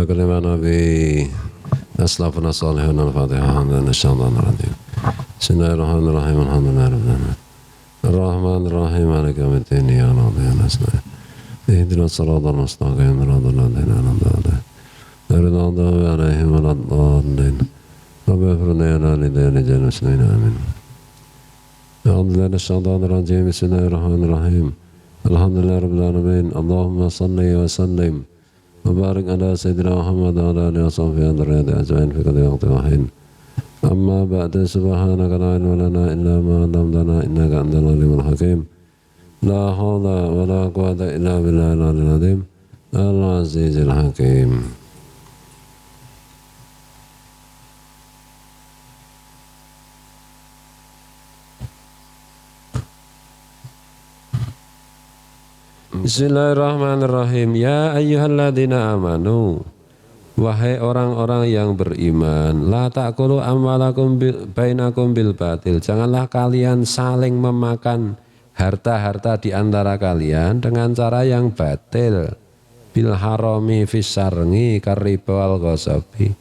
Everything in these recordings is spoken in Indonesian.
كل ما نبي أسلافنا الصالحون الفاتحة من الشيطان الرجيم. بسم الله الرحمن الرحيم الحمد لله رب العالمين الرحمن الرحيم مالك يوم الدين إياك نعبد وإياك نستعين اهدنا الصراط المستقيم صراط الذين أنعمت عليهم غير المغضوب عليهم ولا الضالين رب اغفر لنا ولوالدينا المسلمين آمين. أعوذ بالله من الشيطان الرجيم بسم الله الرحمن الرحيم الحمد لله رب العالمين اللهم صل وسلم وبارك على سيدنا محمد وعلى آله وصحبه أجمعين في كل وقت وحين. أما بعد سبحانك لا علم لنا إلا ما علمتنا إنك أنت العليم الحكيم. لا حول ولا قوة إلا بالله العلي العظيم العزيز الحكيم. Bismillahirrahmanirrahim. Ya ayyuhalladzina amanu, wahai orang-orang yang beriman, la ta'kulu amwalakum bainakum bil batil. Janganlah kalian saling memakan harta-harta di antara kalian dengan cara yang batil. Bil harami fis sarngi kariba wal ghasabi.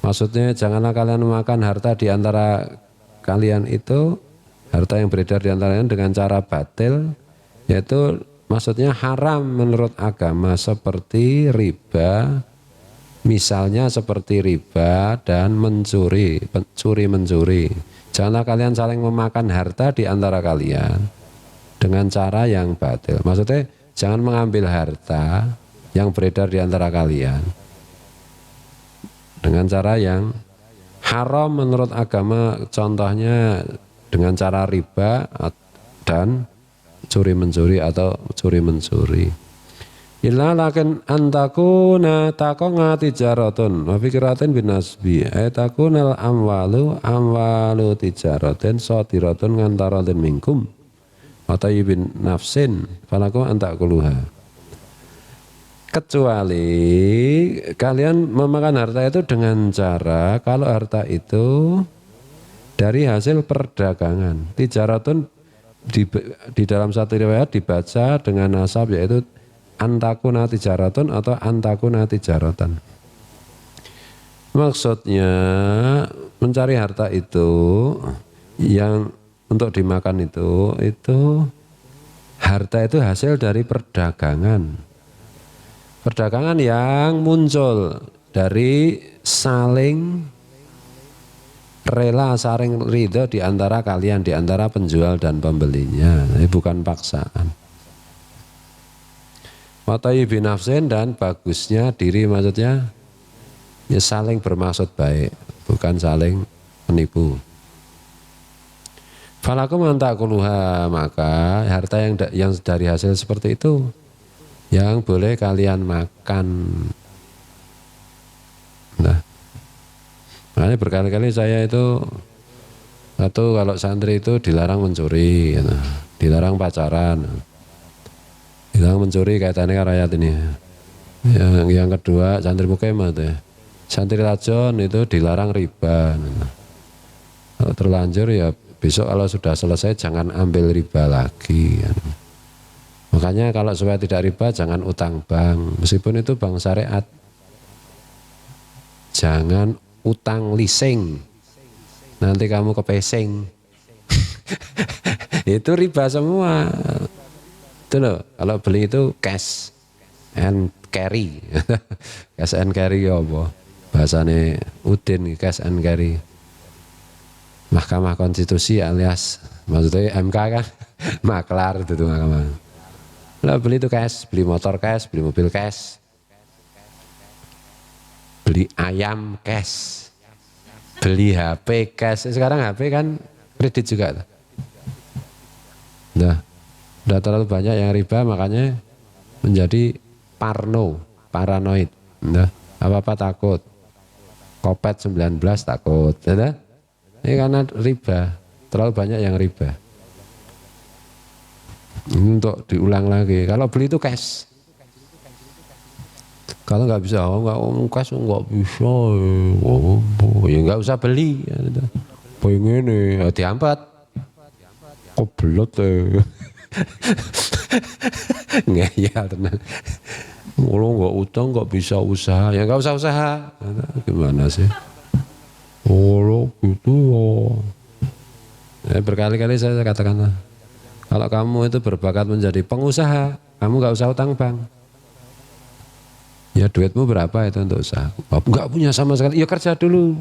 Maksudnya janganlah kalian memakan harta di antara kalian itu, harta yang beredar di antara kalian dengan cara batil, yaitu maksudnya haram menurut agama seperti riba, misalnya seperti riba dan mencuri, curi-mencuri. Janganlah kalian saling memakan harta di antara kalian dengan cara yang batil. Maksudnya jangan mengambil harta yang beredar di antara kalian dengan cara yang haram menurut agama, contohnya dengan cara riba dan curi-mencuri atau curi-mencuri. Illa lakin antakuna takonga tijaratun wa fikratin bin nasbi ayatakunal amwalu tijaratin sadiratun ngantaratin minkum watayibin nafsin falakum antakuluha. Kecuali kalian memakan harta itu dengan cara kalau harta itu dari hasil perdagangan. Tijaratun di dalam satu riwayat dibaca dengan nasab yaitu antakuna tijaratun atau antakuna tijaratan. Maksudnya mencari harta itu yang untuk dimakan itu harta itu hasil dari perdagangan. Perdagangan yang muncul dari saling rela, saling ridho di antara kalian, di antara penjual dan pembelinya. Ini bukan paksaan. Watai binafsin dan bagusnya diri, maksudnya ya saling bermaksud baik, bukan saling menipu. Falakum antakuluha, maka harta yang dari hasil seperti itu yang boleh kalian makan. Nah, makanya berkali-kali saya itu kalau santri itu dilarang mencuri, gitu. Dilarang pacaran, dilarang mencuri kaitannya dengan ayat ini. Yang kedua santri mukemah ya. Santri rajon itu dilarang riba. Kalau terlanjur ya besok kalau sudah selesai jangan ambil riba lagi. Makanya kalau supaya tidak riba jangan utang bank, meskipun itu bank syariat. Jangan utang leasing, nanti kamu kepesing. Itu riba semua. Itu loh, kalau beli itu cash and carry. Cash and carry ya apa? Bahasane Udin, cash and carry. Mahkamah Konstitusi alias maksudnya MK kan, maklar itu mahkamah. Lah beli itu cash, beli motor cash, beli mobil cash, beli ayam cash, beli HP cash. Sekarang HP kan kredit juga. Udah terlalu banyak yang riba, makanya menjadi paranoid. Udah, apa-apa takut. COVID-19 takut. Udah? Ini karena riba, terlalu banyak yang riba. Ini untuk diulang lagi. Kalau beli itu cash. Kalau nggak bisa, cash nggak bisa, ya nggak usah beli. Pengen nih, diampat. Kok belot ngeyel tenang. Kalau nggak utang nggak bisa usaha, ya nggak usah usaha. Gimana sih? Oh gitu loh. Ya, berkali-kali saya katakan, kalau kamu itu berbakat menjadi pengusaha, kamu nggak usah utang bank. Ya duitmu berapa itu untuk usaha? Oh, nggak punya sama sekali. Ya kerja dulu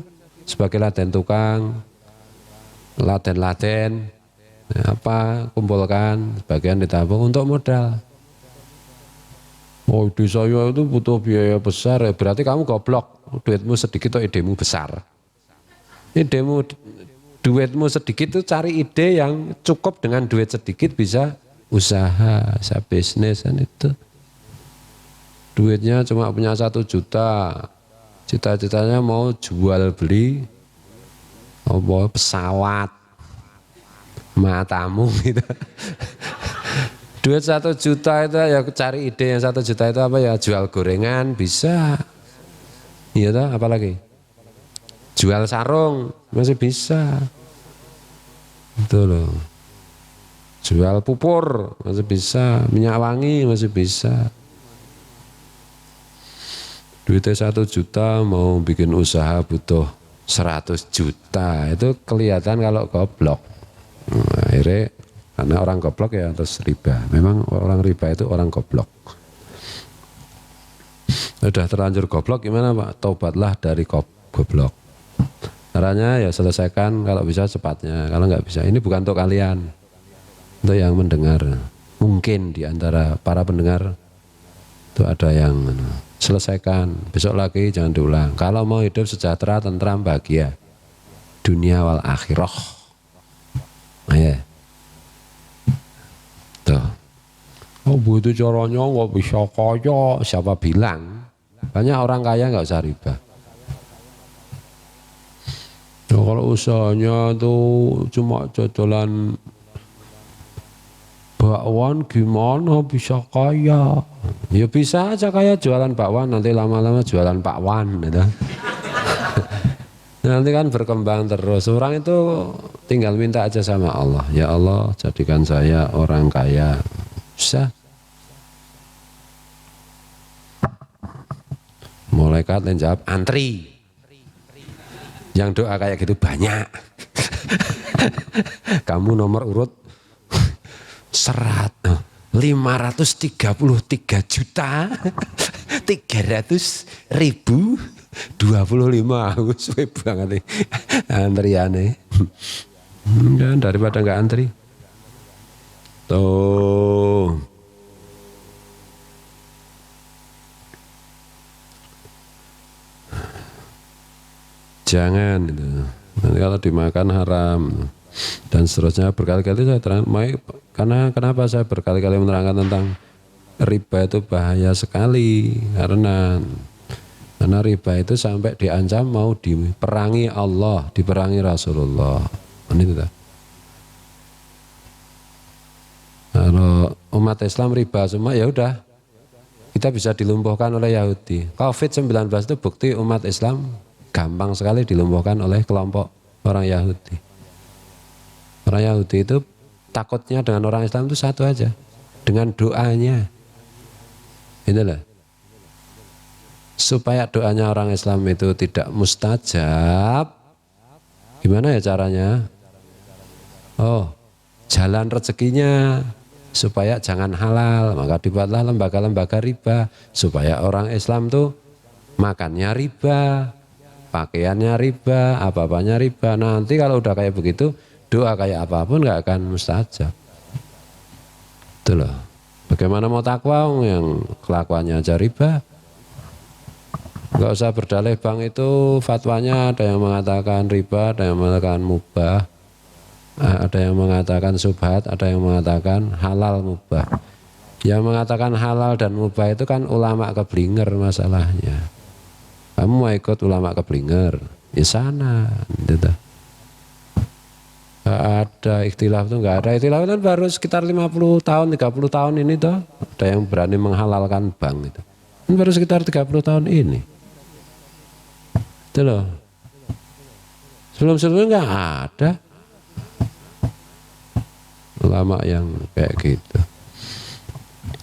sebagai laden tukang, laden-laden, ya, apa kumpulkan, sebagian ditabung untuk modal. Oh ide saya itu butuh biaya besar, ya berarti kamu goblok. Duitmu sedikit atau idemu besar. Idemu, duitmu sedikit itu cari ide yang cukup dengan duit sedikit bisa usaha, bisa bisnis kan itu. Duitnya cuma punya 1 juta, cita-citanya mau jual beli apa pesawat matamu gitu. Duit 1 juta itu ya cari ide yang 1 juta itu apa ya, jual gorengan bisa, iya toh, apalagi jual sarung masih bisa, itu loh, jual pupur masih bisa, minyak wangi masih bisa. Duitnya 1 juta mau bikin usaha butuh 100 juta, itu kelihatan kalau goblok. Akhirnya karena orang goblok ya terus riba. Memang orang riba itu orang goblok. Udah terlanjur goblok gimana Pak? Tobatlah dari goblok. Caranya ya selesaikan kalau bisa cepatnya. Kalau nggak bisa, ini bukan untuk kalian, untuk yang mendengar. Mungkin di antara para pendengar itu ada yang selesaikan. Besok lagi jangan diulang. Kalau mau hidup sejahtera, tentram, bahagia, dunia wal akhirah. Ya. Tuh. Oh begitu caranya nggak bisa kaya, siapa bilang? Banyak orang kaya nggak usah riba. Nah, kalau usahanya tuh cuma jodolan bakwan gimana bisa kaya? Ya bisa aja kaya jualan bakwan, nanti lama-lama jualan pakwan gitu. Nanti kan berkembang terus. Orang itu tinggal minta aja sama Allah. Ya Allah jadikan saya orang kaya. Bisa. Malaikat yang jawab antri. Yang doa kayak gitu banyak. Kamu nomor urut 533 juta 300.025. Suwe banget nih antriane. Daripada nggak antri. Tuh. Jangan itu. Nanti kalau dimakan haram dan seterusnya. Berkali-kali saya terang, karena kenapa saya berkali-kali menerangkan tentang riba itu bahaya sekali, karena riba itu sampai diancam mau diperangi Allah, diperangi Rasulullah. Ini itu. Kalau umat Islam riba semua ya udah, kita bisa dilumpuhkan oleh Yahudi. COVID-19 itu bukti umat Islam gampang sekali dilumpuhkan oleh kelompok orang Yahudi. Orang Yahudi itu takutnya dengan orang Islam itu satu aja, dengan doanya. Itulah. Supaya doanya orang Islam itu tidak mustajab, gimana ya caranya? Oh, jalan rezekinya supaya jangan halal, maka dibuatlah lembaga-lembaga riba supaya orang Islam tuh makannya riba, pakaiannya riba, apa-apanya riba. Nanti kalau udah kayak begitu, doa kayak apapun nggak akan mustajab. Itu loh. Bagaimana mau takwa yang kelakuannya aja riba? Nggak usah berdalih bang, itu fatwanya ada yang mengatakan riba, ada yang mengatakan mubah, ada yang mengatakan subhat, ada yang mengatakan halal mubah. Yang mengatakan halal dan mubah itu kan ulama keblinger masalahnya. Kamu mau ikut ulama keblinger di sana, gitu. Gak ada ikhtilaf tuh, nggak ada ikhtilaf kan baru sekitar 50 tahun, 30 tahun ini toh. Ada yang berani menghalalkan bank itu. Kan baru sekitar 30 tahun ini. Itu loh. Sebelum-sebelumnya nggak ada ulama yang kayak gitu.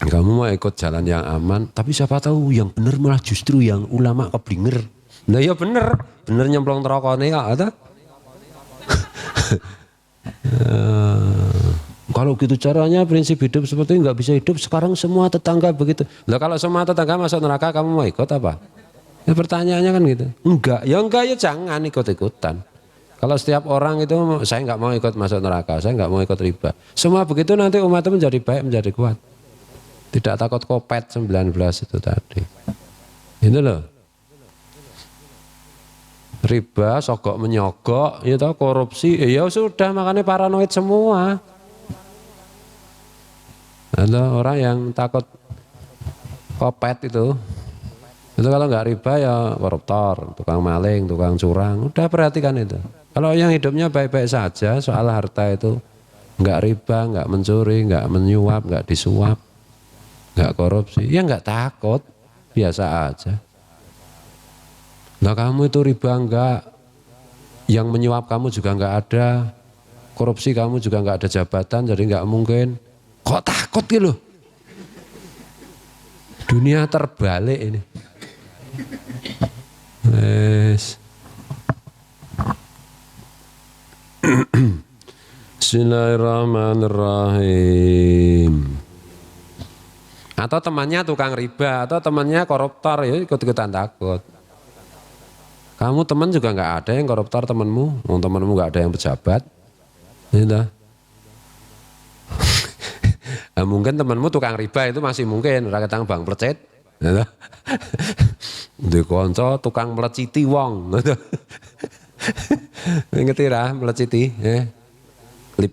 Kamu mau ikut jalan yang aman, tapi siapa tahu yang benar malah justru yang ulama keblinger. Nah ya bener nyemplung neraka ya ada. Kalau gitu caranya prinsip hidup seperti nggak bisa hidup sekarang semua tetangga begitu. Lah kalau semua tetangga masuk neraka kamu mau ikut apa? Ya pertanyaannya kan gitu. Enggak ya jangan ikut-ikutan. Kalau setiap orang itu saya nggak mau ikut masuk neraka, saya nggak mau ikut riba. Semua begitu nanti umat itu menjadi baik, menjadi kuat. Tidak takut kopet 19 itu tadi. Itu loh. Riba, sogok menyogok, ya tahu korupsi, ya sudah makanya paranoid semua. Ada orang yang takut kopet itu kalau nggak riba ya koruptor, tukang maling, tukang curang. Udah perhatikan itu. Kalau yang hidupnya baik-baik saja, soal harta itu nggak riba, nggak mencuri, nggak menyuap, nggak disuap, nggak korupsi, ya nggak takut, biasa aja. Nah kamu itu riba enggak, yang menyuap kamu juga enggak ada, korupsi kamu juga enggak ada jabatan, jadi enggak mungkin. Kok takut gitu loh? Dunia terbalik ini. Yes. Bismillahirrahmanirrahim. Atau temannya tukang riba, atau temannya koruptor, ya ikut-ikutan takut. Kamu teman juga nggak ada yang koruptor temanmu, temanmu nggak ada yang pejabat, gitu. Nah, mungkin temanmu tukang riba itu masih mungkin, rakyat bang plecet, gitu. Di konco tukang meleciti wong, gitu. Ngerti lah meleciti, klip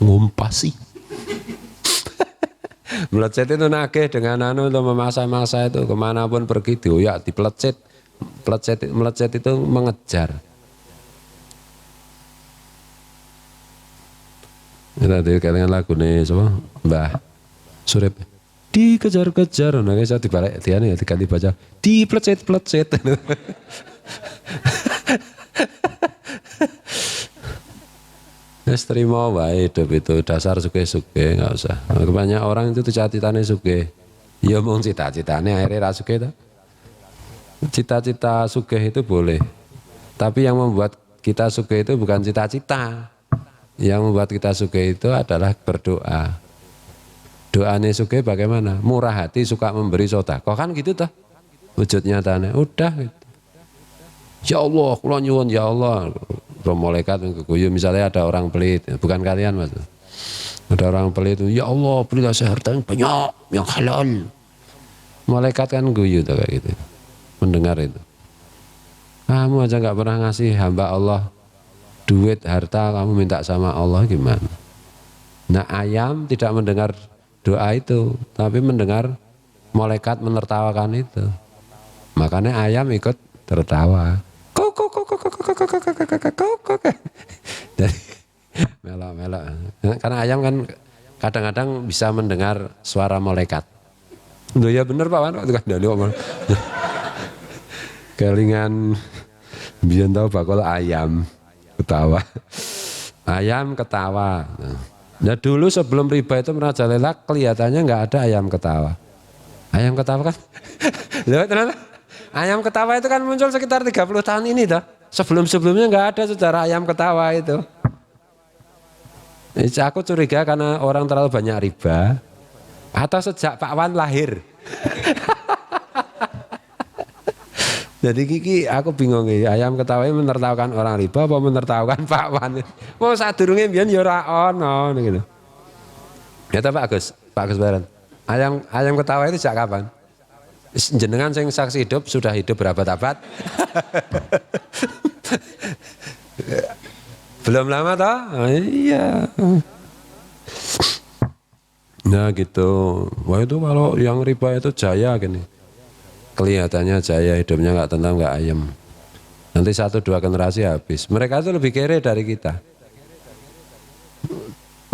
ngumpasi. Melecet itu nagih dengan untuk memasa-masa itu kemanapun pergi dioyak dipelecet. Melecet itu mengejar. Ini tadi kalian lagu nih semua Mbah Surip dikejar-kejar, nah saya dibalik dia nih diganti baca dipelecet-pelecet. Nes terima wae hidup itu dasar suge-suge nggak usah. Banyak orang itu cita-citanya suge, ya mau cita-citanya akhirnya rasuge itu. Cita-cita sugih itu boleh, tapi yang membuat kita sugih itu bukan cita-cita. Yang membuat kita sugih itu adalah berdoa. Doanya sugih bagaimana? Murah hati, suka memberi sedekah, kan gitu toh wujud nyatanya. Udah gitu. Ya Allah, kula nyuwun ya Allah. Roh malaikat keguyu, misalnya ada orang pelit, bukan kalian Mas. Ada orang pelit, ya Allah berilah saya harta yang banyak, yang halal. Malaikat kan guyu tuh kayak gitu. Mendengar itu, kamu aja nggak pernah ngasih hamba Allah duit harta, kamu minta sama Allah gimana? Nah ayam tidak mendengar doa itu, tapi mendengar malaikat menertawakan itu, makanya ayam ikut tertawa. Dari melok-melok, karena ayam kan kadang-kadang bisa mendengar suara malaikat. Loh ya bener Pak Wan, itu kan dari omong. Kelingan biar tahu bakal ayam ketawa. Ayam ketawa. Nah dulu sebelum riba itu merajalela kelihatannya nggak ada ayam ketawa. Ayam ketawa kan? Loh, ternyata ayam ketawa itu kan muncul sekitar 30 tahun ini dah. Sebelum-sebelumnya nggak ada sejarah ayam ketawa itu. Aku curiga karena orang terlalu banyak riba atau sejak Pak Wan lahir. Jadi Kiki aku bingung nih, ayam ketawa menertawakan orang riba apa menertawakan Pak Wan? Mau saat durungnya biar ya ora ono gitu. Ya Pak Agus Baran. Ayam ketawa itu sejak kapan? Jenengan sing saksi hidup sudah hidup berapa abad? Belum lama toh? Oh, iya. Nah gitu. Wah itu kalau yang riba itu jaya gini. Kelihatannya jaya, hidupnya nggak tenang, nggak ayem. Nanti 1-2 generasi habis. Mereka itu lebih kere dari kita.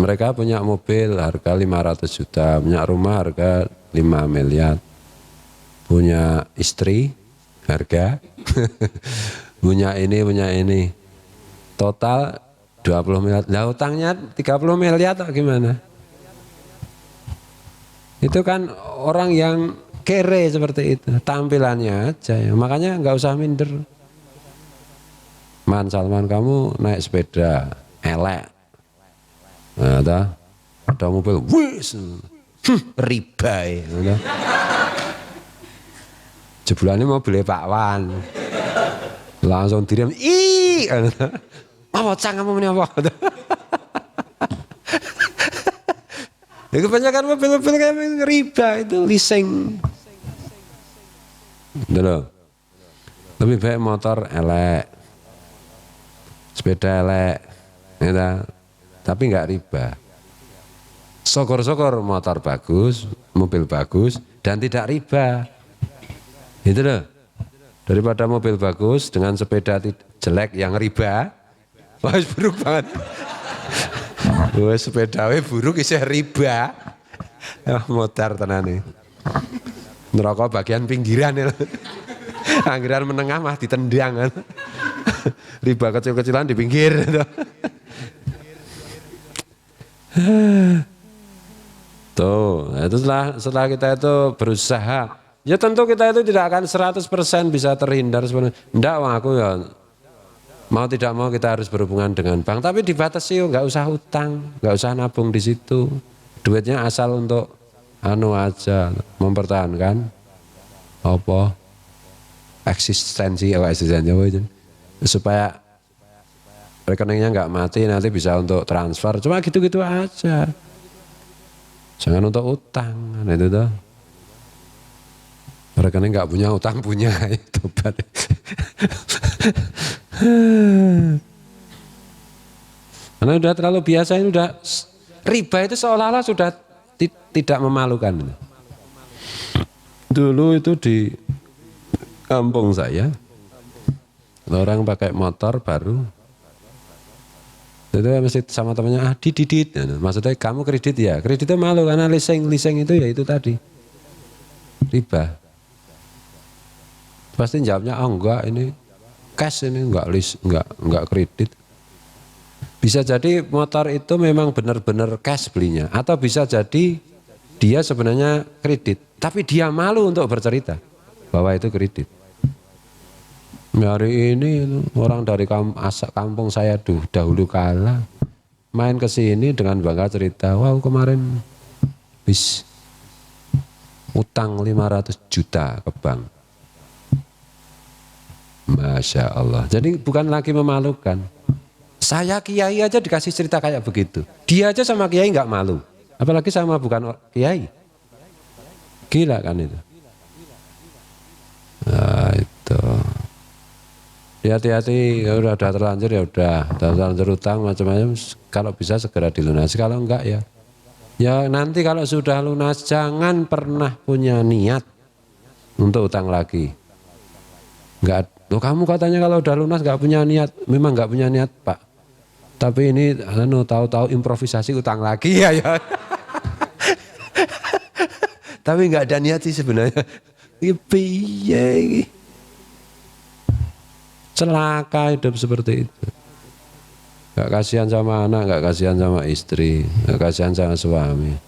Mereka punya mobil harga 500 juta, punya rumah harga 5 miliar, punya istri harga, punya ini. Total 20 miliar. Nah utangnya 30 miliar atau gimana? Itu kan orang yang kere seperti itu, tampilannya aja ya. Makanya nggak usah minder. Man Salman, kamu naik sepeda elek, nah, ada mobil, wis, riba ya. Jebulannya mau beli Pak Wan, langsung diam, ih, apa kamu ini apa? Ya kebanyakan mobil-mobil kayak riba itu leasing. Dulu. Lebih baik motor elek, sepeda elek, ya, tapi nggak riba. Syukur-syukur motor bagus, mobil bagus, dan tidak riba. Itu loh. Daripada mobil bagus dengan sepeda jelek yang riba, wah buruk banget. Wah sepeda buruk isih riba. Motor tenan. Neraka bagian pinggiran ya. Anggaran menengah mah ditendang kan. Riba kecil-kecilan di pinggir. Tuh, itu setelah kita itu berusaha, ya tentu kita itu tidak akan 100% bisa terhindar sebenarnya. Enggak, aku ya mau tidak mau kita harus berhubungan dengan bank, tapi dibatasi, nggak usah utang, nggak usah nabung di situ. Duitnya asal untuk aja, mempertahankan apa eksistensi supaya rekeningnya nggak mati, nanti bisa untuk transfer, cuma gitu-gitu aja. Jangan untuk utang, kan itu tuh. Rekening nggak punya, utang punya, itu tobat. Karena udah terlalu biasa, ini udah riba itu seolah-olah sudah tidak memalukan. Dulu itu di kampung saya, orang pakai motor baru, itu mesti sama temannya, didit, maksudnya kamu kredit ya, kreditnya malu karena leasing itu ya itu tadi, riba. Pasti jawabnya, oh enggak, ini cash, ini enggak kredit. Bisa jadi motor itu memang benar-benar cash belinya, atau bisa jadi dia sebenarnya kredit, tapi dia malu untuk bercerita bahwa itu kredit. Hari ini orang dari kampung saya dahulu kala main ke sini dengan bangga cerita, wow kemarin bis utang 500 juta ke bank. Masya Allah. Jadi bukan lagi memalukan. Saya kiai aja dikasih cerita kayak begitu. Dia aja sama kiai nggak malu. Apalagi sama bukan kiai. Gila kan itu. Nah itu. Hati-hati, ya udah terlanjur ya udah, terlanjur utang macam-macam. Kalau bisa segera dilunasi, kalau enggak ya nanti kalau sudah lunas jangan pernah punya niat untuk utang lagi. Enggak, loh kamu katanya kalau udah lunas enggak punya niat, memang enggak punya niat Pak. Tapi ini tahu-tahu improvisasi utang lagi ya. Tapi enggak ada niat sih sebenarnya. Piye. Celaka hidup seperti itu. Gak kasihan sama anak, gak kasihan sama istri, gak kasihan sama suami.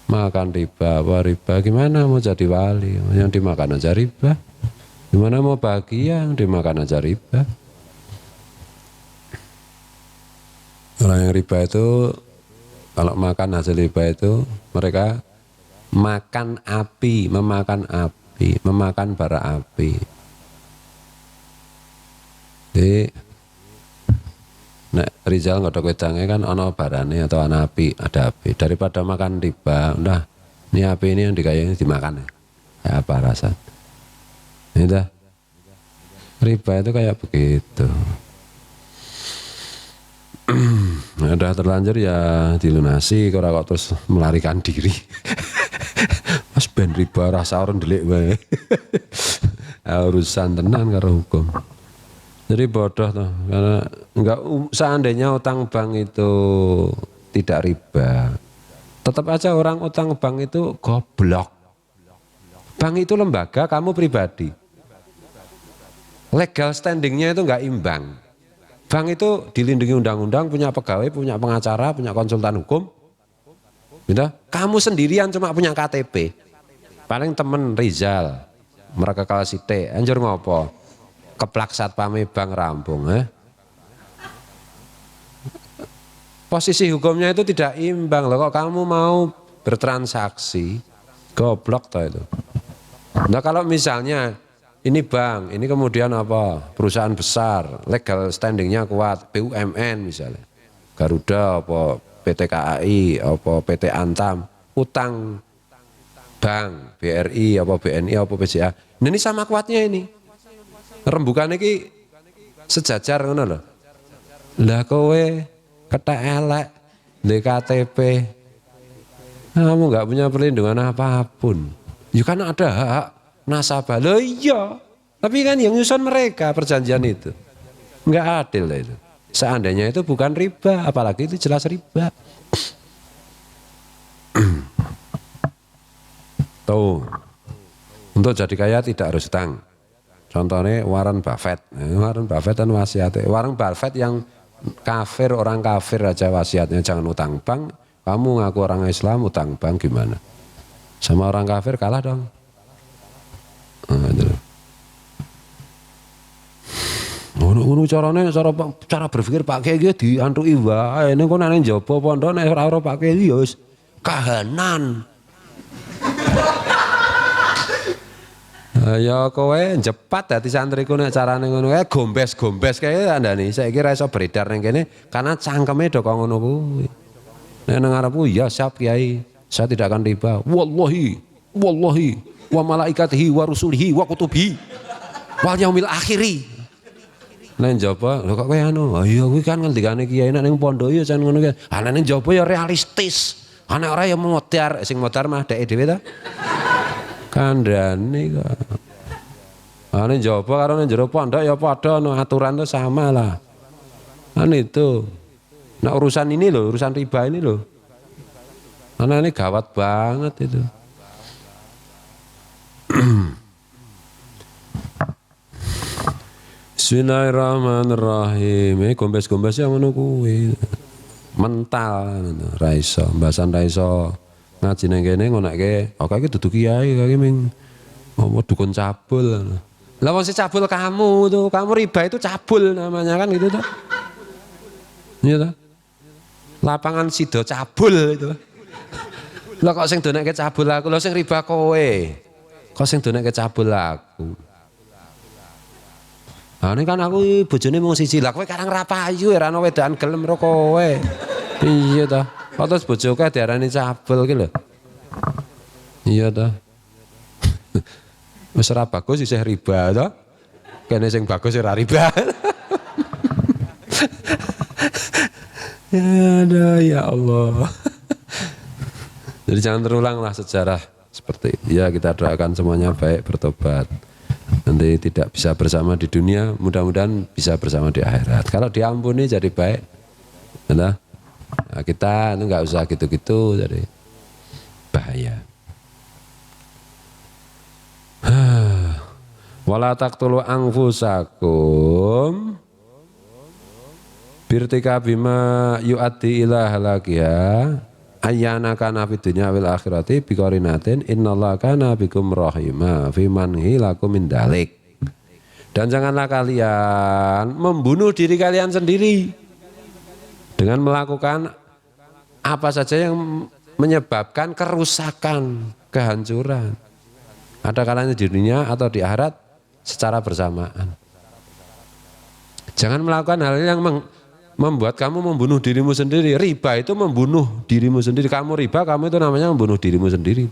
Makan riba, apa riba, gimana mau jadi wali? Yang dimakan aja riba. Gimana mau bahagia, yang dimakan aja riba. Orang yang riba itu, kalau makan hasil riba itu, mereka makan api, memakan bara api. Jadi, nek Rizal ngodok wedangnya kan ono barane atau ana api, ada api. Daripada makan riba, udah ini api ini yang dikayaknya dimakan ya. Kayak apa rasa? Itu riba itu kayak begitu. Nah, udah terlanjur ya dilunasi, kok terus melarikan diri. Mas ben riba rasa orang delik wae. Urusan tenan karo hukum. Jadi bodoh tuh, karena seandainya utang bank itu tidak riba, tetap aja orang utang bank itu goblok. Bank itu lembaga, kamu pribadi. Legal standingnya itu nggak imbang. Bank itu dilindungi undang-undang, punya pegawai, punya pengacara, punya konsultan hukum. Gitu? Kamu sendirian cuma punya KTP. Paling temen Rizal, mereka kalah sithik, anjur ngopo? Keplak satpame bank rampung, Posisi hukumnya itu tidak imbang loh, kok kamu mau bertransaksi, goblok toh itu. Nah kalau misalnya ini bank, ini kemudian apa, perusahaan besar, legal standingnya kuat, BUMN misalnya, Garuda, apa PT KAI, apa PT Antam, utang bank, BRI, apa BNI, apa BCA, nah, ini sama kuatnya ini, rembukan ini sejajar ngono loh. Lah kowe ketek elek di KTP, kamu nggak punya perlindungan apapun. Ya kan ada hak nasabah. Loh iya, tapi kan yang nyusun mereka perjanjian itu. Nggak adil lah itu. Seandainya itu bukan riba, apalagi itu jelas riba. Tuh, untuk jadi kaya tidak harus utang. Contohnya Warren Buffett. Warren Buffett kan wasiatnya. Warren Buffett yang kafir, orang kafir aja wasiatnya jangan utang bank. Kamu ngaku orang Islam utang bank gimana? Sama orang kafir kalah dong. Nah, itu. Ngono carane cara berpikir Pak Kiai iki diantuki wae. Ning kok nang njaba pondok nek ora Pak Kiai ya wis kahanan. Ya kowe jepat dadi santriku nek carane ngono kae gombes-gombes kae andane. Saiki ra iso beredar ning kene karena cangkeme do kok ngono kuwi. Nek nang ngarepku ya siap Kiai. Saya tidak akan riba. Wallahi wa malaikatihi wa rusulihi wa kutubihi wal yaumil akhiri. Nek njaba lho kok kowe anu. Iya kuwi kan ngendikane Kiai nek ning pondok ya jan ngono kae. Ah nek njaba ya realistis. Ana ora ya modar, sing modar mah dhek dhewe ta. Kandhane kok. Ane njaba karo nang jero pondok ya padha no aturan tuh sama lah. Kan itu. Nah urusan ini loh, urusan riba ini loh. Karena ini gawat banget itu. Bismillahirrahmanirrahim. Ini gombes-gombes yang ngono kuwi. Mental raiso, mbasan raiso. Ngaji nang kene ngonekke, kok iki dudu kiai kok iki ming apa dukun cabul. Lah wong cabul kamu tuh, kamu riba itu cabul namanya kan gitu tuh. Iya toh? Lapangan sido cabul itu. Lah kok sing donekke cabul aku, lho sing riba kowe. Kok sing donekke cabul aku. Nah ini kan aku bojone mung siji, lah kowe karang ra payu ora ana wedakan gelem karo kowe. Iya toh. Kok terus bojoku diarani cabul ki lho. Iya toh. Wis ora bagus isih riba toh. Kene sing bagus ora riba. Ya Allah. Jadi jangan terulanglah sejarah seperti itu. Ya kita doakan semuanya baik, bertobat. Nanti tidak bisa bersama di dunia, mudah-mudahan bisa bersama di akhirat. Kalau diampuni jadi baik. Nah, kita itu nggak usah gitu-gitu, jadi bahaya. Wala taqtulu anfusakum birtika bima yu'addi ila halakiha ayyana kana fid dunya wal akhirati biqarinatin innallaha kana bikum rahima fi manhi lakum min dalik. Dan janganlah kalian membunuh diri kalian sendiri dengan melakukan apa saja yang menyebabkan kerusakan, kehancuran. Ada kalanya di dunia atau di akhirat secara bersamaan. Jangan melakukan hal yang membuat kamu membunuh dirimu sendiri. Riba itu membunuh dirimu sendiri. Kamu riba, kamu itu namanya membunuh dirimu sendiri.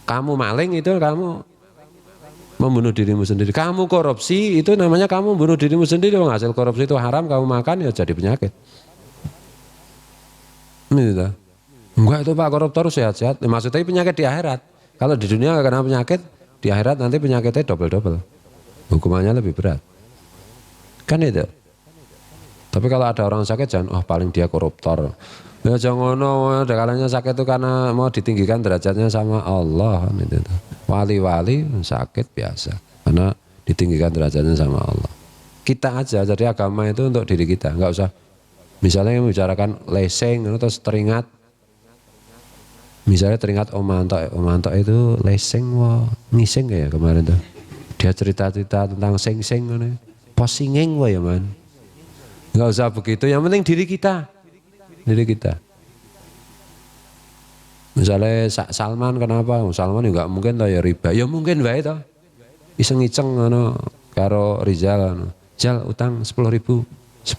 Kamu maling itu kamu membunuh dirimu sendiri. Kamu korupsi itu namanya kamu membunuh dirimu sendiri. Hasil korupsi itu haram, kamu makan ya jadi penyakit. Ini enggak itu Pak koruptor sehat-sehat. Maksudnya penyakit di akhirat. Kalau di dunia nggak kena penyakit, di akhirat nanti penyakitnya double-double. Hukumannya lebih berat. Kan itu. Tapi kalau ada orang sakit jangan, paling dia koruptor. Ya jangan ada kalanya sakit itu karena mau ditinggikan derajatnya sama Allah. Kan itu. Wali-wali sakit biasa. Karena ditinggikan derajatnya sama Allah. Kita aja, jadi agama itu untuk diri kita. Nggak usah, misalnya membicarakan leseng, terus teringat Misalnya teringat Om Manto itu leseng ngising ya kemarin tuh. Dia cerita-cerita tentang sing-sing posingeng ya man. Enggak usah begitu, yang penting diri kita. Diri kita. Misalnya Salman kenapa? Salman juga mungkin toh ya riba. Ya mungkin wae toh. Iseng-iseng karo Rizal Rizal utang 10.000.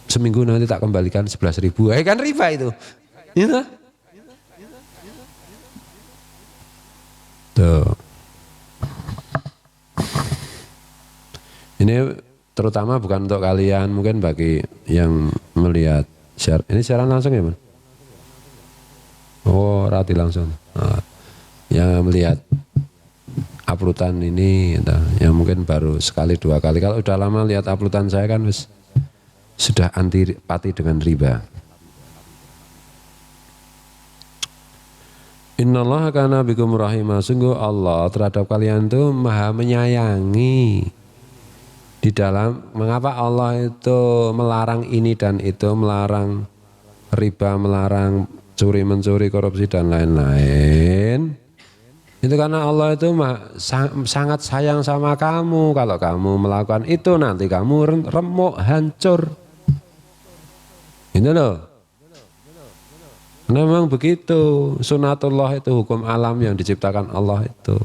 Seminggu nanti tak kembalikan 11.000. Kan riba itu. Gitu. Tuh. Ini terutama bukan untuk kalian, mungkin bagi yang melihat ini siaran langsung ya, Man? Oh, rati langsung. Nah, yang melihat uploadan ini, yang mungkin baru sekali 2 kali. Kalau udah lama lihat uploadan saya kan sudah antipati dengan riba. Innallaha kana bikum rahimah. Sungguh Allah terhadap kalian itu maha menyayangi. Di dalam, mengapa Allah itu melarang ini dan itu, melarang riba, melarang curi-mencuri, korupsi dan lain-lain. Itu karena Allah itu sangat sayang sama kamu. Kalau kamu melakukan itu nanti kamu remuk, hancur. Itu loh. Memang begitu, sunatullah itu hukum alam yang diciptakan Allah itu.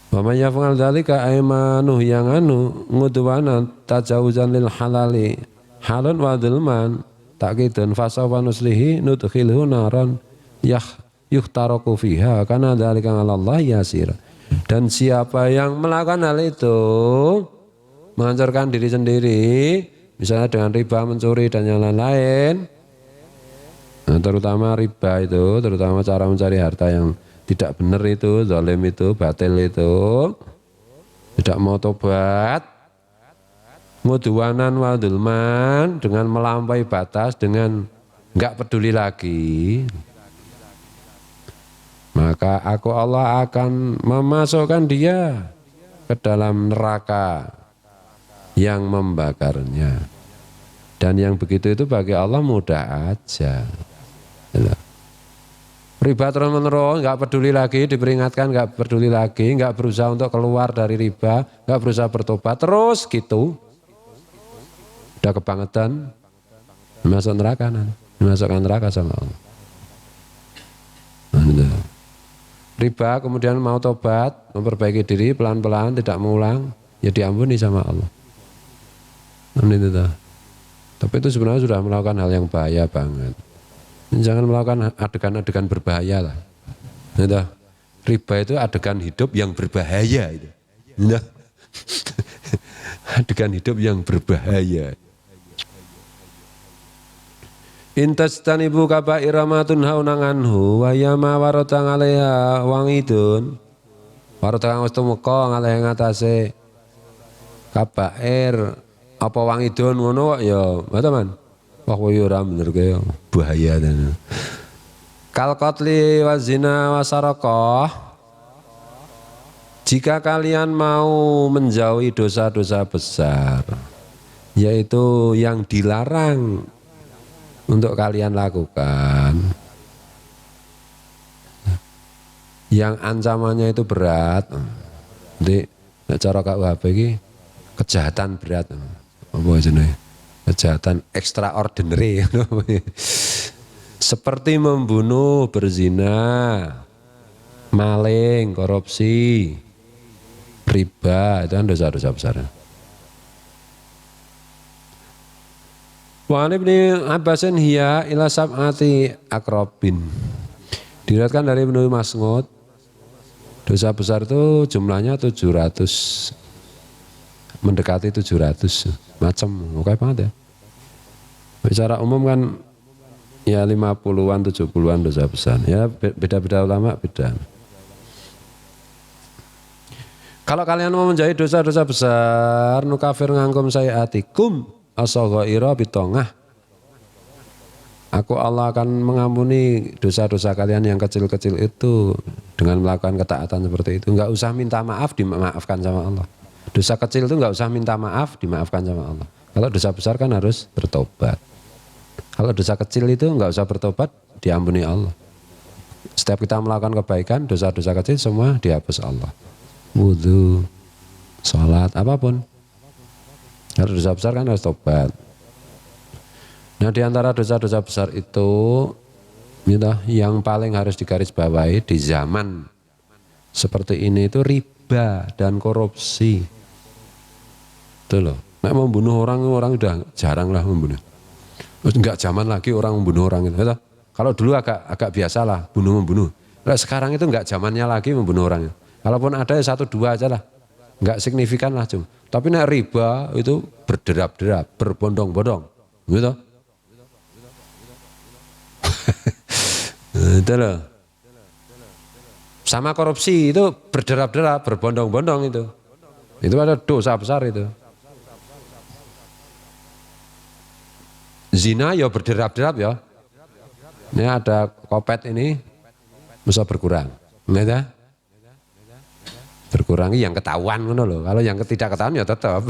Wa may yaf'al dzalika aymanuh yang ngudwana tajawuzan lil halali halun wa dzulman takidun fasawa nuslihi nudkhilhu naran yuhtaraku fiha kana dzalika 'ala Allah yasir. Dan siapa yang melakukan hal itu menghancurkan diri sendiri, misalnya dengan riba, mencuri dan yang lain-lain. Nah, terutama riba itu, terutama cara mencari harta yang tidak benar itu, zalim itu, batil itu, tidak mau tobat, ngudwanan wa dzulman, dengan melampaui batas, dengan enggak peduli lagi, maka aku Allah akan memasukkan dia ke dalam neraka yang membakarnya. Dan yang begitu itu bagi Allah mudah aja. Riba terus menerus, nggak peduli lagi, diperingatkan nggak peduli lagi, nggak berusaha untuk keluar dari riba, nggak berusaha bertobat, terus gitu, udah kebangetan, masuk neraka, dimasukkan neraka sama Allah. Riba kemudian mau tobat, memperbaiki diri pelan-pelan, tidak mengulang, ya diampuni sama Allah. Tapi itu sebenarnya sudah melakukan hal yang bahaya banget. Jangan melakukan adegan-adegan berbahaya lah. Riba itu adegan hidup yang berbahaya itu. Adegan hidup yang berbahaya. Intajtanibu kaba'ira ma tunhauna anhu wa yama waratang 'alaiha wangidun. Waratang wis tumeka ngalehe ngatasé kaba'ir apa wangidun ngono kok ya, teman. Wah yo ora bener kaya bahaya dan kal qatli wa zina wa sarakah. Jika kalian mau menjauhi dosa-dosa besar, yaitu yang dilarang untuk kalian lakukan, yang ancamannya itu berat, di cara KUHP ini kejahatan berat, apa jenenge? Kejahatan extraordinary, seperti membunuh, berzina, maling, korupsi, riba, itu kan dosa-dosa besar. Wa Ibnu Abbasin hiya ila sab'ati akrobin. Diriwayatkan dari Ibnu Mas'ud, dosa besar itu jumlahnya 700, mendekati 700 macam, oke banget ya. Secara umum kan ya 50-an, 70-an dosa besar. Ya beda-beda ulama beda. Kalau kalian mau menjauhi dosa-dosa besar, nukafir ngangkum sayiatikum as-saghaira bitongah. Aku Allah akan mengampuni dosa-dosa kalian yang kecil-kecil itu dengan melakukan ketaatan seperti itu. Enggak usah minta maaf, dimaafkan sama Allah. Dosa kecil itu enggak usah minta maaf, dimaafkan sama Allah. Kalau dosa besar kan harus bertobat. Kalau dosa kecil itu enggak usah bertobat, diampuni Allah. Setiap kita melakukan kebaikan, dosa-dosa kecil semua dihapus Allah. Wudhu, sholat, apapun. Kalau dosa besar kan harus tobat. Nah di antara dosa-dosa besar itu, gitu, yang paling harus digarisbawahi di zaman seperti ini itu riba dan korupsi. Itu loh. Nah, membunuh orang udah jarang lah membunuh. Enggak zaman lagi orang membunuh orang itu. Kalau dulu agak biasa lah membunuh. Nah, sekarang itu enggak zamannya lagi membunuh orang. Kalaupun ada 1-2 aja lah. Enggak signifikan lah cuma. Tapi nek riba itu berderap-derap, berbondong-bondong. Gitu. Itu loh. Sama korupsi itu berderap-derap, berbondong-bondong itu. Itu ada dosa besar itu. Zina ya berderap-derap ya. Ini ada kopet ini bisa berkurang. Nggak berkurangi yang ketahuan ngono loh. Kalau yang tidak ketahuan ya tetap.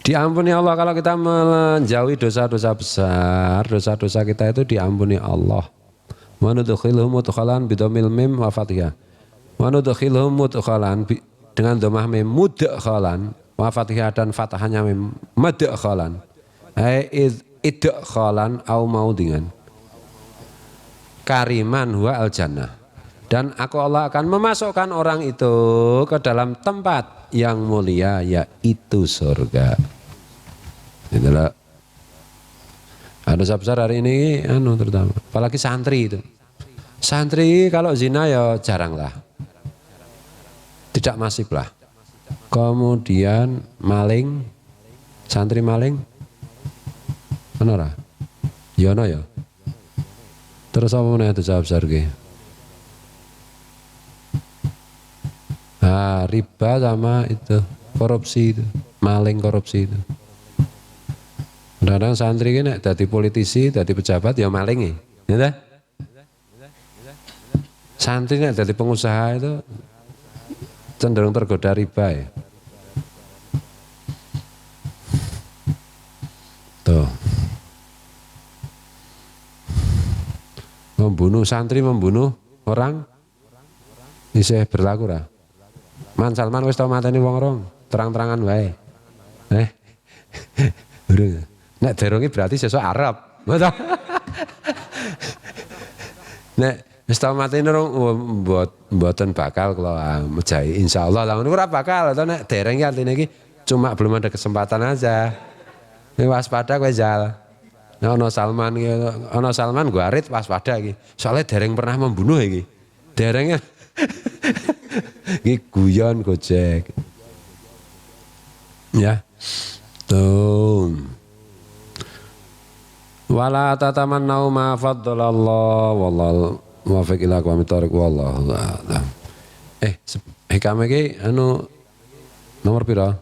Diampuni Allah kalau kita menjauhi dosa-dosa besar, dosa-dosa kita itu diampuni Allah. Wa nudkhilhum mudkhalan bidomil mim wa fathiyah. Wa nudkhilhum mudkhalan dengan dhammah mim mudkhalan wa fathiyah dan fathahnya mim madkhalan. Ai idkhalan au maudingan. Kariman huwa al jannah. Dan aku Allah akan memasukkan orang itu ke dalam tempat yang mulia yaitu surga. Itulah. Dosa besar hari ini terutama. Apalagi santri itu. Santri kalau zina ya jarang lah. Tidak masif lah. Kemudian maling, santri maling. Mana? Yono ya. Terus apa meneh dosa besar ki? Riba sama itu, korupsi itu, maling korupsi itu. Kadang-kadang santri ini dadi politisi, dadi pejabat ya maling ya. Santri ini dadi pengusaha itu cenderung tergoda riba ya. Tuh. Membunuh santri, membunuh orang isih berlaku ra. Man Salman wis tau mateni wong rong, terang-terangan wae. Urung. Nek derungi berarti sesuk Arab. Nek wis tau mateni rong mboten bakal kula mejahi insyaallah lah ngono ora bakal to nek dereng artine iki cuma belum ada kesempatan aja. Nek waspada kowe jal. Nek ana Salman gua arit waspada iki. Soale dereng pernah membunuh iki. Derenge iki guyon gojek. Ya. Tuh. Wala tatamannau ma faddalallah wallahu muwaffiq ila aqwamit thoriq wallahu a'lam. Hikam iki nomor pira?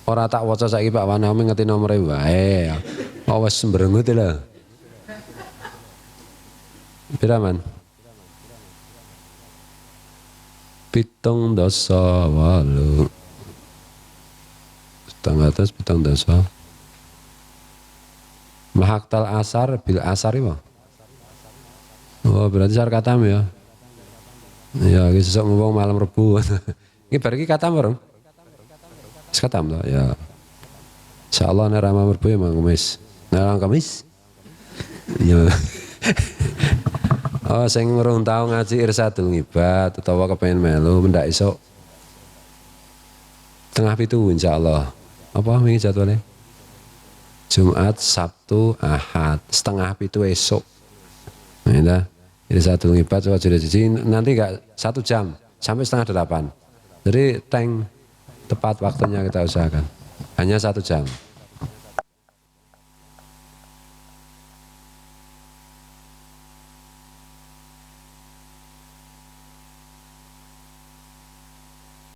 Ora tak waca saiki Pak Wan ngerti nomore wae. Wis sembrengut lho. Pira man? 7.8 7.8 Mahaktal asar bil asar itu. Oh berarti sar katam ya. Ya iki sesuk ngomong malam Rebu. Iki bar iki katam bareng. Wis katam to ya. Insyaallah nek malam Rebu ya Kamis. Nek Kamis. Ya. Oh sing urung tau ngaji Irsadul Ngibad utawa kepengin melu mendak esuk. Tengah 7 insyaallah. Apa wingi jadwalnya? Jumat, Sabtu, Ahad, 6:30 esok. Nah, ini satu Ngibad coba jadi nanti enggak 1 jam sampai 7:30. Jadi tank tepat waktunya kita usahakan. Hanya 1 jam.